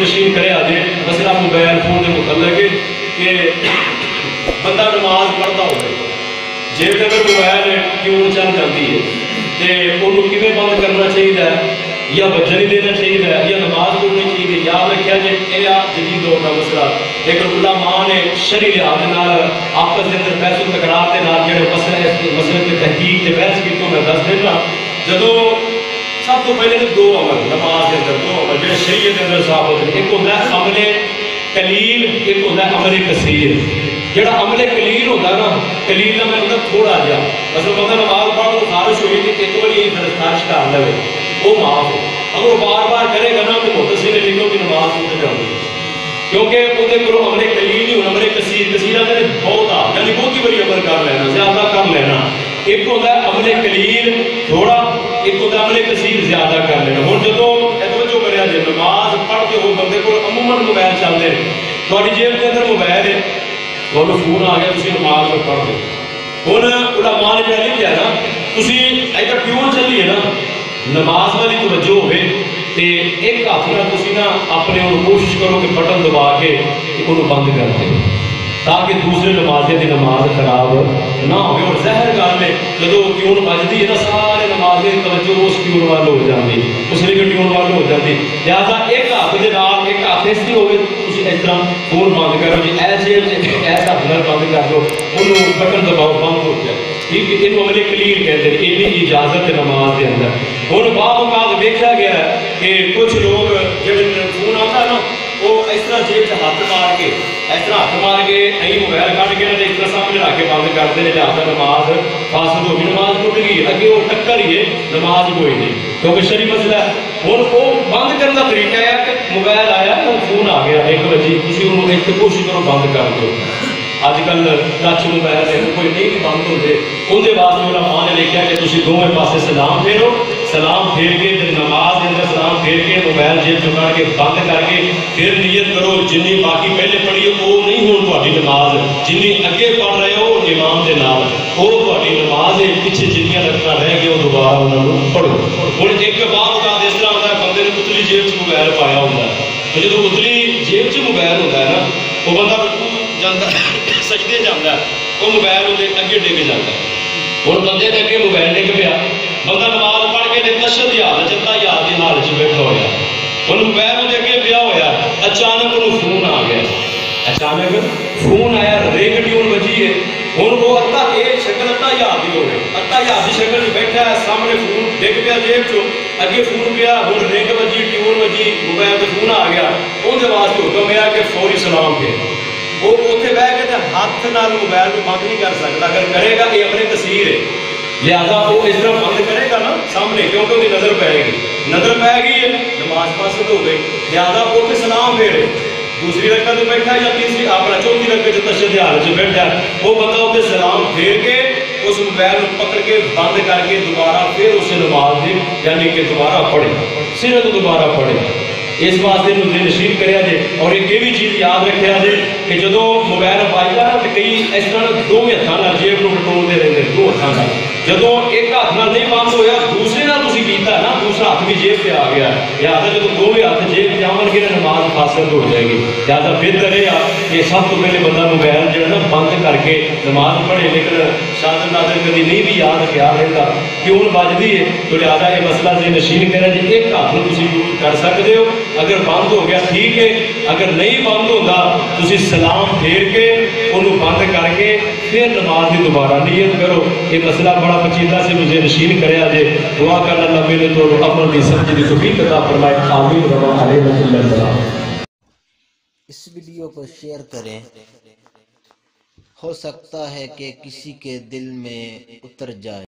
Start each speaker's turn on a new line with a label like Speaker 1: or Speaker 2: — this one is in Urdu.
Speaker 1: نشین کرے آجے مسئلہ موبائل فون کے متعلق ہے کہ بندہ نماز پڑھتا ہوئے جیب کے اندر موبائل کیوں چل جاتی ہے تو انہوں کیویں بند کرنا چاہیے یا بچن نہیں دینا چاہیے یا نماز پڑھنی چاہیے. یاد رکھا جی یہ جدید دور کا مسئلہ لیکن علماء نے شرعی لحاظ آپس کے اندر بحث و تکرار کے نال جڑے مسئلے کی تحقیق کے بحث کی تو میں دس دینا. جدو سب تو پہلے تو دو عمل نماز کے اندر دو عمل جڑے شریعت کے اندر ثابت ہیں. ایک ہوتا ہے عمل قلیل, ایک ہوتا ہے عمل کثیر. جڑا عمل قلیل ہوتا ہے نا, قلیل میں مطلب تھوڑا جا مثلا بندہ نماز پڑھ تو خارش ہوئی کہ ایک بار یہ خارش کر لے وہ معاف ہو. اگر وہ بار بار کرے گا نا تو متصل لکھو کہ نماز ٹوٹ جاتی ہے کیونکہ وہ عمل قلیل نہیں ہونا, عمل کثیر. کثیر ہے بہت آ یعنی بہت ہی بڑی عمل کر لینا, زیادہ کر لینا. ایک ہوتا ہے عمل قلیل تھوڑا, ایک ہوتا ہے عمل کثیر زیادہ کر لینا. ہوں جدو توجہ کریا جائے نماز پڑھتے ہو بندے کو عموماً موبائل چلتے ہیں, تھوڑی جیب کے اندر موبائل ہے, تمہیں فون آ گیا تھی نماز میں پڑھ دو. ہوں علماء نے جہاں لکھا نا تھی ایک ٹیون چلی ہے نا نماز والی توجہ ہوئے تو ایک ہاتھ نہ تھی نا اپنے کوشش کرو کہ بٹن دبا کے انہوں بند کر دیں تاکہ دوسرے نمازیں کی نماز خراب نہ ہو. اور ظاہر گل ہے جب ٹیون بجتی ہے نا سارے نمازیں توجہ اس ٹیون وال ہو جاتی, اس لیے کہ ٹیون وال ہو جاتی. لہٰذا ایک ہاتھ کے نام ایک ہاتھ اس کی ہوگی تھی اس طرح فون بند کرو جی ایسے ایسا ہاتھ نال بند کر دو انہوں بٹن دباؤ بند ہو جائے. ٹھیک ہے, یہ عمل کلیئر کہتے ہیں, یہ اجازت ہے نماز کے اندر. ہوں بعض اوقات دیکھا گیا ہے کہ کچھ لوگ جب فون آتا ہے نا وہ اس طرح جیب سے ہاتھ مار کے اس طرح ہاتھ مار کے کہیں موبائل کٹ کے اس طرح سامنے لا کے بند کرتے ہیں. لہٰذا نماز فاسد ہوگی, نماز ٹوٹ گئی. اگے وہ ٹکر ہی ہے نماز کوئی نہیں کیونکہ شرعی مسئلہ ہے. ہوں وہ بند کرنے کا طریقہ ہے کہ موبائل آیا فون آ گیا 1 بجے تھی انہوں ایک کوشش کرو بند کر دو. اج کل ٹچ موبائل ہے کوئی نہیں بھی بند ہوتے اندر واسطے علماء نے لکھا کہ تھی دونوں پاسے سلام پھیرو, سلام پھیر کے نماز کے اندر سلام پھیر کے موبائل جیب چ کر کے بند کر کے پھر نیت کرو جنی باقی پہلے پڑھی ہے وہ نہیں ہو تاری نماز, جنی اگے پڑھ رہے ہو امام کے نام وہ تاری نماز ہے. پیچھے جنیاں رکھنا رہ گیا وہ دوبارہ انہوں نے پڑھو. ہوں ایک بعد اوقات اس طرح ہوتا ہے بندے نے اتلی جیب سے موبائل پایا ہوتا ہے تو جب اتلی جیب سے موبائل ہوتا ہے نا وہ بندہ جانا سجدے جانا ہے وہ موبائل اندر اگے ڈگ جاتا ہے. ہوں بندے نے اگے موبائل ڈگ پیا, بندہ نماز پڑھ کے تشہد کی حالت تحیات کی حالت بیٹھا ہوا ہوں موبائل اندر اگے پیا ہوا اچانک انہوں فون آ گیا, اچانک فون آیا رنگ ٹیون بجی ہے. ہوں وہ اتا یہ شکل تحیات کی ہوگی تحیات کی شکل بیٹھا ہے سامنے فون ڈگ پیا جیب چو اگے فون پیا ہوں رنگ بجی ٹیون بجی موبائل پہ فون آ گیا. اندر واسطے حکم ہے کہ فوری سلام پھیر. وہ اتنے بہ کے ہاتھ نال موبائل کو بند نہیں کر سکتا, اگر کرے گا یہ اپنے تصویر ہے لہٰذا وہ اس طرح بند کرے گا نا سامنے کیونکہ وہ نظر پائے گی, نظر پائے گی ہے نماز فاسد ہو گئی. لہٰذا وہ سلام پھیرے دوسری رکعت میں بیٹھا یا تیسری اپنا چوتھی رکعت تشہد حالت میں بیٹھا وہ بندہ اتنے سلام پھیر کے اس موبائل کو پکڑ کے بند کر کے دوبارہ پھر اسے نماز دے یعنی کہ دوبارہ پڑھے سرے تو دوبارہ پڑھے. اس واسطے ذہن نشین کریا جائے. اور ایک یہ بھی چیز یاد رکھا جائے کہ جدو موبائل پائی گا تو کئی اس طرح دو ہاتھوں جیب کو ٹٹولتے رہتے دو ہاتھوں جدو ایک ہاتھ نہیں بند ہویا دوسرے نال تسی کیتا نا دوسرا ہاتھ بھی جیب پہ آ گیا لہٰذا جب دو ہاتھ جیب جاون گے نماز فاسد ہو جائے گی. لہٰذا بہتر ہے کہ سب تو پہلے بندہ موبائل جو ہے نا بند کر کے نماز پڑھے. لیکن شاید نادر کبھی نہیں بھی یاد خیال رہتا کیوں بجتی ہے تو لہٰذا یہ مسئلہ ذہن نشین کرنا جی ایک ہاتھ تسی یوز کر سکتے ہو. اگر بند ہو گیا ٹھیک ہے, اگر نہیں بند ہوتا تسی سلام پھیر کے انہوں بند کر کے پھر نماز کی دوبارہ نیت کرو. یہ مسئلہ بڑا پیچیدہ سے مجھے نشین کریا جے. دعا کرنا اللہ میرے تو عمل کی سمجھ کی توفیق عطا فرمائے. آمین رب العالمین.
Speaker 2: اس ویڈیو کو شیئر کریں, ہو سکتا ہے کہ کسی کے دل میں اتر جائے.